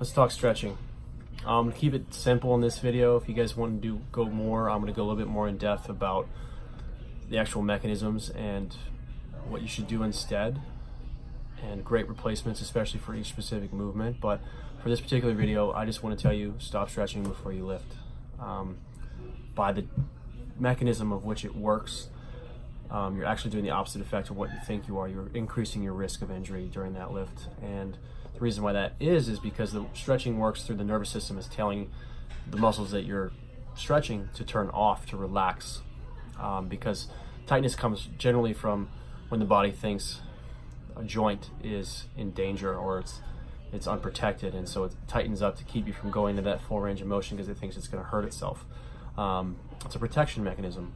Let's talk stretching. Keep it simple in this video. If you guys want to go more, I'm going to go a little bit more in depth about the actual mechanisms and what you should do instead, and great replacements, especially for each specific movement. But for this particular video, I just want to tell you, stop stretching before you lift. By the mechanism of which it works, you're actually doing the opposite effect of what you think you are. You're increasing your risk of injury during that lift. And the reason why that is because the stretching works through the nervous system is telling the muscles that you're stretching to turn off, to relax. Because tightness comes generally from when the body thinks a joint is in danger or it's unprotected, and so it tightens up to keep you from going to that full range of motion because it thinks it's going to hurt itself. It's a protection mechanism.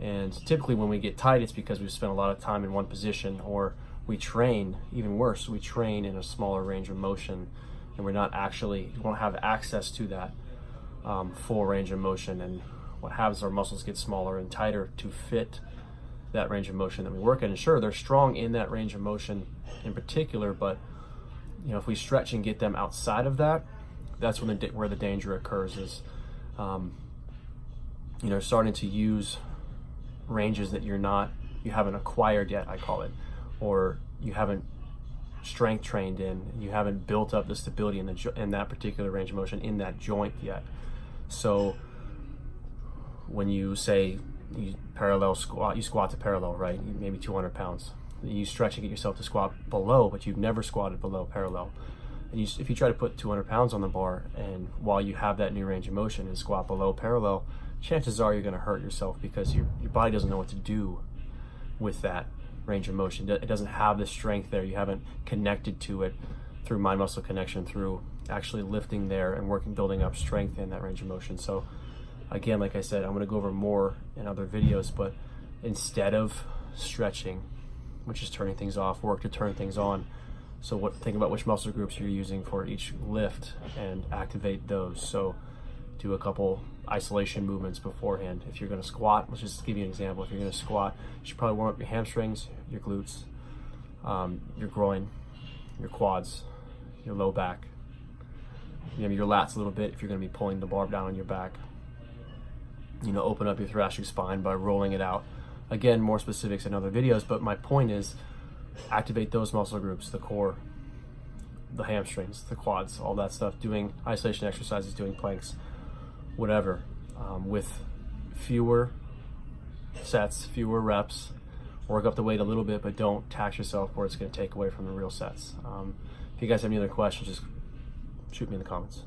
And typically when we get tight, it's because we've spent a lot of time in one position, or we train, even worse, we train in a smaller range of motion, and we won't have access to that full range of motion. And what happens is our muscles get smaller and tighter to fit that range of motion that we work in. And sure, they're strong in that range of motion in particular, but if we stretch and get them outside of that, that's when where the danger occurs, is starting to use ranges that you haven't acquired yet, I call it, or you haven't strength trained in, and you haven't built up the stability in that particular range of motion in that joint yet. So when you say you squat to parallel, right? Maybe 200 pounds. You stretch and get yourself to squat below, but you've never squatted below parallel. And if you try to put 200 pounds on the bar, and while you have that new range of motion and squat below parallel, chances are you're going to hurt yourself, because your body doesn't know what to do with that range of motion. It doesn't have the strength there. You haven't connected to it through mind-muscle connection, through actually lifting there and building up strength in that range of motion. So again, like I said, I'm going to go over more in other videos, but instead of stretching, which is turning things off, work to turn things on. So think about which muscle groups you're using for each lift and activate those. So do a couple isolation movements beforehand. If you're going to squat, let's just give you an example. If you're going to squat, you should probably warm up your hamstrings, your glutes, your groin, your quads, your low back, your lats a little bit if you're going to be pulling the bar down on your back. Open up your thoracic spine by rolling it out. Again, more specifics in other videos, but my point is activate those muscle groups, the core, the hamstrings, the quads, all that stuff, doing isolation exercises, doing planks, whatever, with fewer sets, fewer reps. Work up the weight a little bit, but don't tax yourself where it's going to take away from the real sets. If you guys have any other questions, just shoot me in the comments.